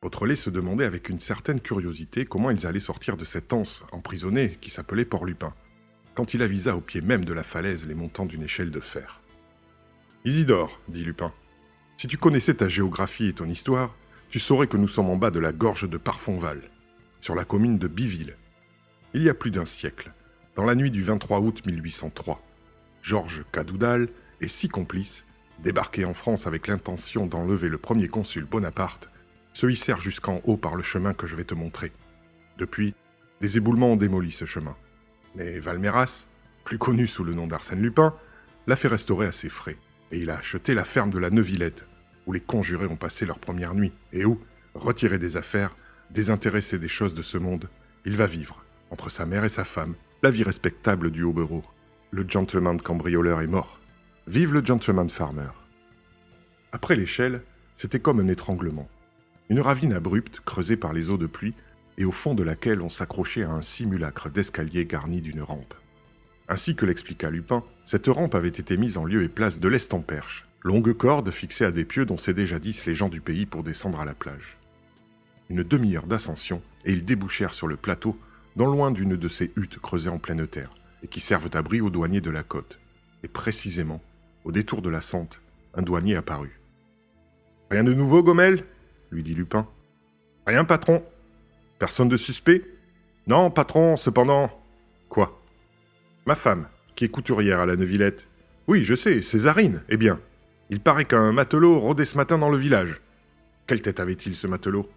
Beautrelet se demandait avec une certaine curiosité comment ils allaient sortir de cette anse emprisonnée qui s'appelait Port-Lupin, quand il avisa au pied même de la falaise les montants d'une échelle de fer. « Isidore, dit Lupin, si tu connaissais ta géographie et ton histoire, tu saurais que nous sommes en bas de la gorge de Parfonval, sur la commune de Biville. Il y a plus d'un siècle, dans la nuit du 23 août 1803, Georges Cadoudal et 6 complices, débarqués en France avec l'intention d'enlever le premier consul Bonaparte, se hissèrent jusqu'en haut par le chemin que je vais te montrer. Depuis, des éboulements ont démoli ce chemin. Mais Valméras, plus connu sous le nom d'Arsène Lupin, l'a fait restaurer à ses frais, et il a acheté la ferme de la Neuvillette, où les conjurés ont passé leur première nuit, et où, retiré des affaires, désintéressé des choses de ce monde, il va vivre, entre sa mère et sa femme, la vie respectable du Hobereau. Le gentleman cambrioleur est mort. Vive le gentleman farmer. Après l'échelle, c'était comme un étranglement. Une ravine abrupte creusée par les eaux de pluie et au fond de laquelle on s'accrochait à un simulacre d'escalier garni d'une rampe. Ainsi que l'expliqua Lupin, cette rampe avait été mise en lieu et place de l'estamperche, longue corde fixée à des pieux dont s'aidaient jadis les gens du pays pour descendre à la plage. Une demi-heure d'ascension et ils débouchèrent sur le plateau, non loin d'une de ces huttes creusées en pleine terre et qui servent d'abri aux douaniers de la côte. Et précisément, au détour de la Sente, un douanier apparut. « Rien de nouveau, Gomel ?» lui dit Lupin. « Rien, patron. Personne de suspect ? Non, patron, cependant... » « Quoi ? Ma femme, qui est couturière à la Neuvillette. Oui, je sais, Césarine. Eh bien, il paraît qu'un matelot rôdait ce matin dans le village. Quelle tête avait-il, ce matelot ?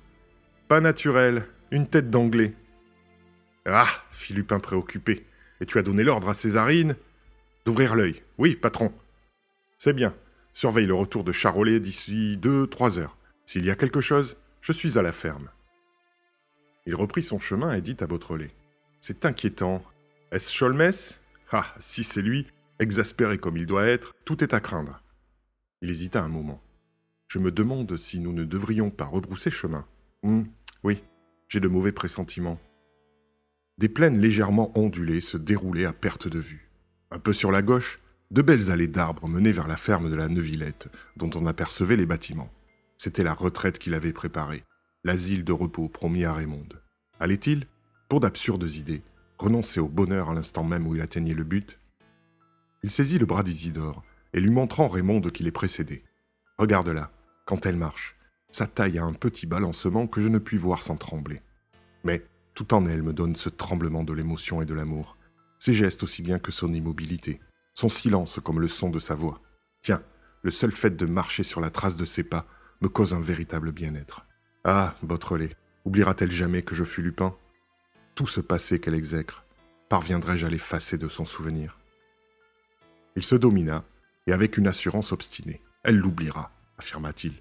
Pas naturel, une tête d'anglais. Ah, fit Lupin préoccupé. Et tu as donné l'ordre à Césarine d'ouvrir l'œil. Oui, patron. C'est bien. Surveille le retour de Charolais d'ici 2-3 heures. S'il y a quelque chose, je suis à la ferme. Il reprit son chemin et dit à Beautrelet. C'est inquiétant. Est-ce Cholmès ? Ah, si c'est lui, exaspéré comme il doit être, tout est à craindre. Il hésita un moment. Je me demande si nous ne devrions pas rebrousser chemin. Oui, j'ai de mauvais pressentiments. Des plaines légèrement ondulées se déroulaient à perte de vue. Un peu sur la gauche, de belles allées d'arbres menaient vers la ferme de la Neuvillette, dont on apercevait les bâtiments. C'était la retraite qu'il avait préparée, l'asile de repos promis à Raymonde. Allait-il, pour d'absurdes idées, renoncer au bonheur à l'instant même où il atteignait le but ? Il saisit le bras d'Isidore et lui montrant Raymonde qui les précédait. « Regarde-la, quand elle marche, sa taille a un petit balancement que je ne puis voir sans trembler. Mais tout en elle me donne ce tremblement de l'émotion et de l'amour, ses gestes aussi bien que son immobilité. Son silence comme le son de sa voix. Tiens, le seul fait de marcher sur la trace de ses pas me cause un véritable bien-être. Ah, Beautrelet, oubliera-t-elle jamais que je fus Lupin? Tout ce passé qu'elle exècre, parviendrai-je à l'effacer de son souvenir? Il se domina, et avec une assurance obstinée. Elle l'oubliera, affirma-t-il.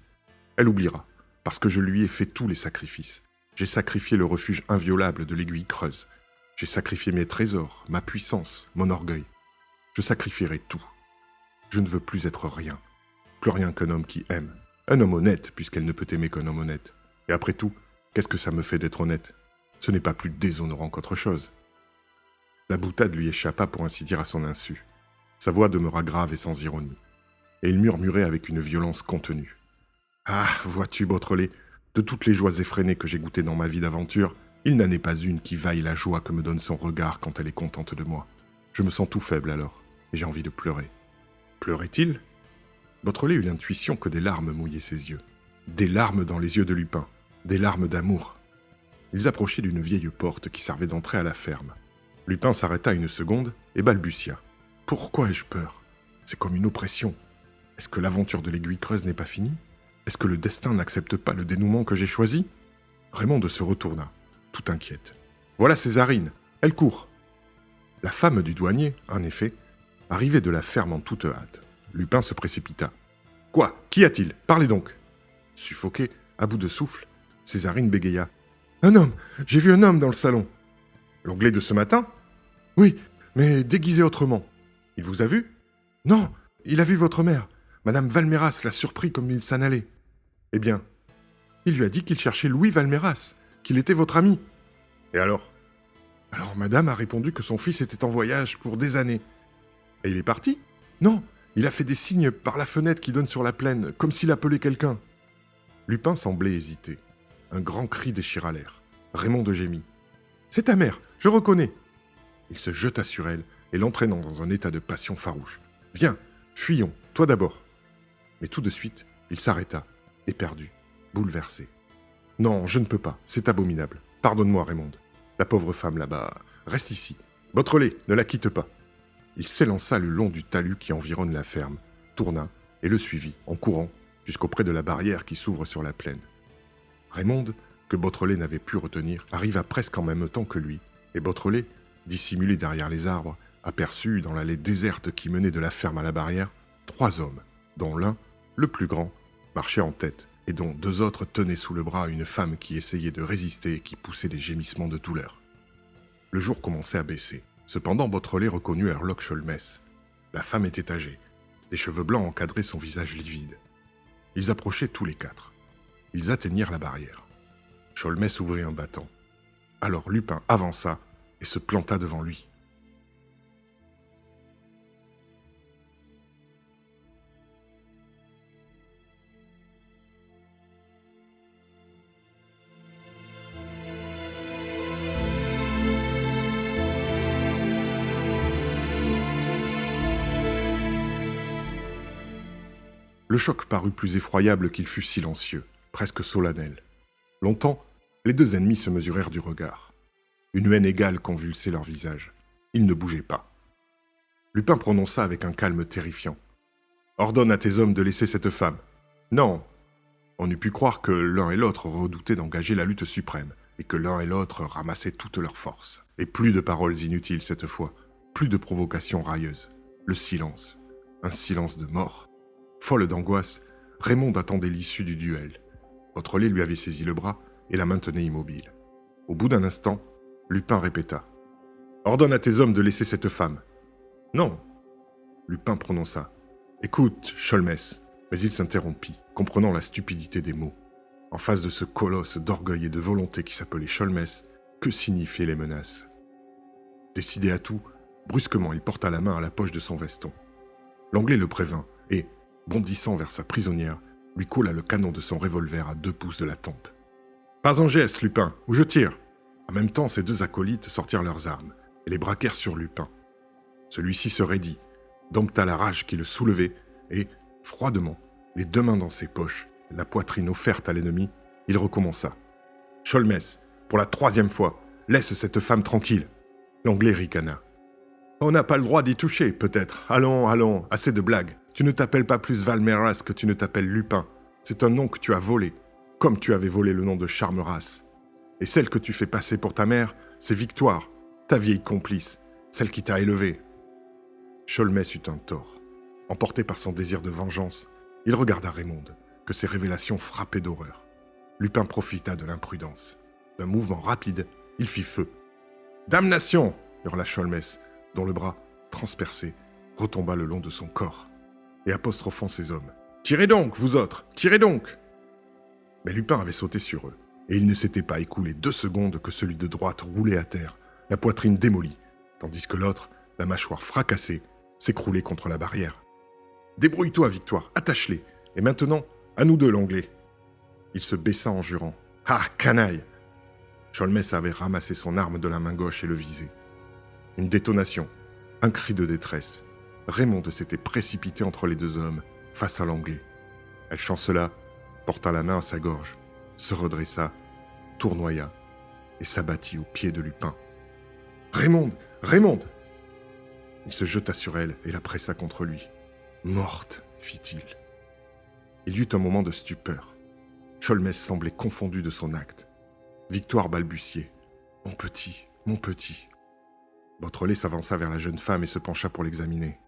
Elle oubliera, parce que je lui ai fait tous les sacrifices. J'ai sacrifié le refuge inviolable de l'Aiguille Creuse. J'ai sacrifié mes trésors, ma puissance, mon orgueil. Je sacrifierai tout. Je ne veux plus être rien. Plus rien qu'un homme qui aime. Un homme honnête, puisqu'elle ne peut aimer qu'un homme honnête. Et après tout, qu'est-ce que ça me fait d'être honnête? Ce n'est pas plus déshonorant qu'autre chose. La boutade lui échappa pour ainsi dire à son insu. Sa voix demeura grave et sans ironie. Et il murmurait avec une violence contenue. « Ah, vois-tu, Beautrelet, de toutes les joies effrénées que j'ai goûtées dans ma vie d'aventure, il n'en est pas une qui vaille la joie que me donne son regard quand elle est contente de moi. Je me sens tout faible alors, et j'ai envie de pleurer. » Pleurait-il? Beautrelet eut l'intuition que des larmes mouillaient ses yeux. Des larmes dans les yeux de Lupin, des larmes d'amour. Ils approchaient d'une vieille porte qui servait d'entrée à la ferme. Lupin s'arrêta une seconde et balbutia. « Pourquoi ai-je peur? C'est comme une oppression. Est-ce que l'aventure de l'Aiguille Creuse n'est pas finie? Est-ce que le destin n'accepte pas le dénouement que j'ai choisi ?» Raymonde se retourna, tout inquiète. « Voilà Césarine, elle court !» La femme du douanier, en effet, arrivait de la ferme en toute hâte. Lupin se précipita. « Quoi? Qu'y a-t-il? Parlez donc !» Suffoquée, à bout de souffle, Césarine bégaya. « Un homme! J'ai vu un homme dans le salon !»« L'Anglais de ce matin? »« Oui, mais déguisé autrement. »« Il vous a vu? »« Non, il a vu votre mère. Madame Valméras l'a surpris comme il s'en allait. »« Eh bien, il lui a dit qu'il cherchait Louis Valméras, qu'il était votre ami. »« Et alors ?»« Alors madame a répondu que son fils était en voyage pour des années. »« Et il est parti? »« Non, il a fait des signes par la fenêtre qui donne sur la plaine, comme s'il appelait quelqu'un. » Lupin semblait hésiter. Un grand cri déchira l'air. Raymonde gémit. « C'est ta mère, je reconnais !» Il se jeta sur elle et l'entraînant dans un état de passion farouche. « Viens, fuyons, toi d'abord !» Mais tout de suite, il s'arrêta, éperdu, bouleversé. « Non, je ne peux pas, c'est abominable. Pardonne-moi, Raymonde. La pauvre femme là-bas, reste ici. Beautrelet, ne la quitte pas. » Il s'élança le long du talus qui environne la ferme, tourna et le suivit, en courant, jusqu'auprès de la barrière qui s'ouvre sur la plaine. Raymonde, que Beautrelet n'avait pu retenir, arriva presque en même temps que lui, et Beautrelet, dissimulé derrière les arbres, aperçut, dans l'allée déserte qui menait de la ferme à la barrière, 3 hommes, dont l'un, le plus grand, marchait en tête, et dont 2 autres tenaient sous le bras une femme qui essayait de résister et qui poussait des gémissements de douleur. Le jour commençait à baisser. Cependant, Beautrelet reconnut Herlock Sholmès. La femme était âgée. Des cheveux blancs encadraient son visage livide. Ils approchaient tous les 4. Ils atteignirent la barrière. Sholmès ouvrit un battant. Alors Lupin avança et se planta devant lui. Le choc parut plus effroyable qu'il fut silencieux, presque solennel. Longtemps, les 2 ennemis se mesurèrent du regard. Une haine égale convulsait leurs visages. Ils ne bougeaient pas. Lupin prononça avec un calme terrifiant. « Ordonne à tes hommes de laisser cette femme. » Non. On eût pu croire que l'un et l'autre redoutaient d'engager la lutte suprême, et que l'un et l'autre ramassaient toutes leurs forces. Et plus de paroles inutiles cette fois, plus de provocations railleuses. Le silence. Un silence de mort. Folle d'angoisse, Raymonde attendait l'issue du duel. Beautrelet lui avait saisi le bras et la maintenait immobile. Au bout d'un instant, Lupin répéta. « Ordonne à tes hommes de laisser cette femme. »« Non. » Lupin prononça. « Écoute, Sholmès. » Mais il s'interrompit, comprenant la stupidité des mots. En face de ce colosse d'orgueil et de volonté qui s'appelait Sholmès, que signifiaient les menaces? Décidé à tout, brusquement il porta la main à la poche de son veston. L'Anglais le prévint et, bondissant vers sa prisonnière, lui colla le canon de son revolver à 2 pouces de la tempe. « Pas un geste, Lupin, ou je tire !» En même temps, ses 2 acolytes sortirent leurs armes et les braquèrent sur Lupin. Celui-ci se raidit, dompta la rage qui le soulevait et, froidement, les 2 mains dans ses poches, la poitrine offerte à l'ennemi, il recommença. « Sholmès, pour la 3e fois, laisse cette femme tranquille !» L'Anglais ricana. « On n'a pas le droit d'y toucher, peut-être. Allons, allons, assez de blagues. Tu ne t'appelles pas plus Valmeras que tu ne t'appelles Lupin. C'est un nom que tu as volé, comme tu avais volé le nom de Charmeras. Et celle que tu fais passer pour ta mère, c'est Victoire, ta vieille complice, celle qui t'a élevé. Sholmès eut un tort. Emporté par son désir de vengeance, il regarda Raymonde, que ces révélations frappaient d'horreur. Lupin profita de l'imprudence. D'un mouvement rapide, il fit feu. « Damnation !» hurla Sholmès, dont le bras, transpercé, retomba le long de son corps, et apostrophant ses hommes. « Tirez donc, vous autres, tirez donc !» Mais Lupin avait sauté sur eux, et il ne s'était pas écoulé 2 secondes que celui de droite roulait à terre, la poitrine démolie, tandis que l'autre, la mâchoire fracassée, s'écroulait contre la barrière. « Débrouille-toi, Victoire, attache-les, et maintenant, à nous deux, l'anglais !» Il se baissa en jurant. « Ah, canaille !» Sholmès avait ramassé son arme de la main gauche et le visait. Une détonation, un cri de détresse. Raymonde s'était précipitée entre les 2 hommes, face à l'anglais. Elle chancela, porta la main à sa gorge, se redressa, tournoya et s'abattit aux pieds de Lupin. « Raymonde ! Raymonde !» Il se jeta sur elle et la pressa contre lui. « Morte !» fit-il. Il y eut un moment de stupeur. Sholmès semblait confondu de son acte. Victoire balbutiait. « Mon petit, mon petit !» Beautrelet s'avança vers la jeune femme et se pencha pour l'examiner.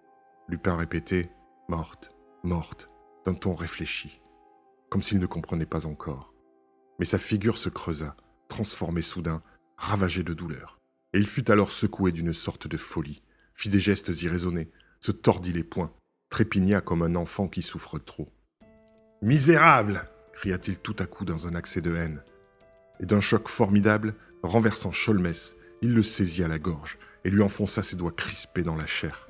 Lupin répétait « Morte, morte », d'un ton réfléchi, comme s'il ne comprenait pas encore. Mais sa figure se creusa, transformée soudain, ravagée de douleur. Et il fut alors secoué d'une sorte de folie, fit des gestes irraisonnés, se tordit les poings, trépigna comme un enfant qui souffre trop. « Misérable !» cria-t-il tout à coup dans un accès de haine. Et d'un choc formidable, renversant Sholmès, il le saisit à la gorge et lui enfonça ses doigts crispés dans la chair.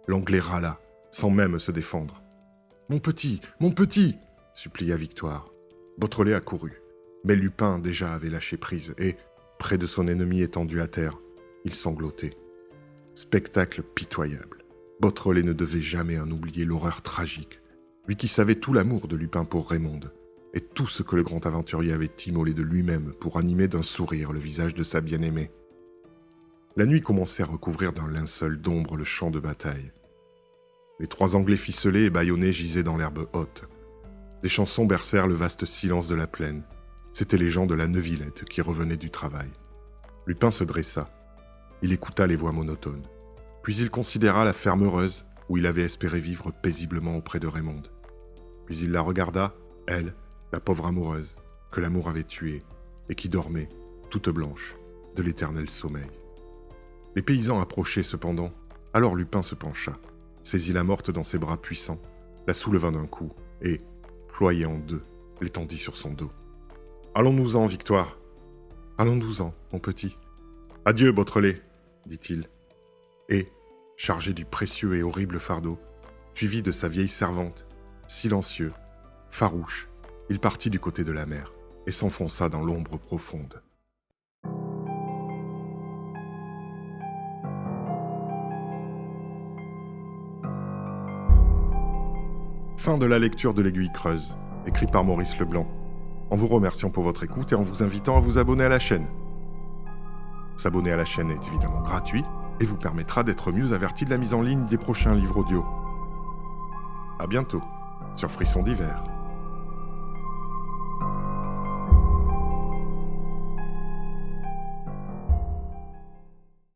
L'anglais râla, sans même se défendre. « Mon petit, supplia Victoire. Beautrelet accourut, mais Lupin déjà avait lâché prise et, près de son ennemi étendu à terre, il sanglotait. Spectacle pitoyable. Beautrelet ne devait jamais en oublier l'horreur tragique, lui qui savait tout l'amour de Lupin pour Raymonde, et tout ce que le grand aventurier avait immolé de lui-même pour animer d'un sourire le visage de sa bien-aimée. La nuit commençait à recouvrir d'un linceul d'ombre le champ de bataille. Les 3 Anglais ficelés et bâillonnés gisaient dans l'herbe haute. Des chansons bercèrent le vaste silence de la plaine. C'étaient les gens de la Neuvillette qui revenaient du travail. Lupin se dressa. Il écouta les voix monotones. Puis il considéra la ferme heureuse où il avait espéré vivre paisiblement auprès de Raymonde. Puis il la regarda, elle, la pauvre amoureuse, que l'amour avait tuée, et qui dormait, toute blanche, de l'éternel sommeil. Les paysans approchaient cependant, alors Lupin se pencha, saisit la morte dans ses bras puissants, la souleva d'un coup, et, ployée en 2, l'étendit sur son dos. « Allons-nous-en, Victoire !»« Allons-nous-en, mon petit. »« Adieu, Beautrelet !» dit-il. Et, chargé du précieux et horrible fardeau, suivi de sa vieille servante, silencieux, farouche, il partit du côté de la mer et s'enfonça dans l'ombre profonde. Fin de la lecture de l'Aiguille creuse, écrit par Maurice Leblanc, en vous remerciant pour votre écoute et en vous invitant à vous abonner à la chaîne. S'abonner à la chaîne est évidemment gratuit et vous permettra d'être mieux averti de la mise en ligne des prochains livres audio. À bientôt sur Frisson d'hiver.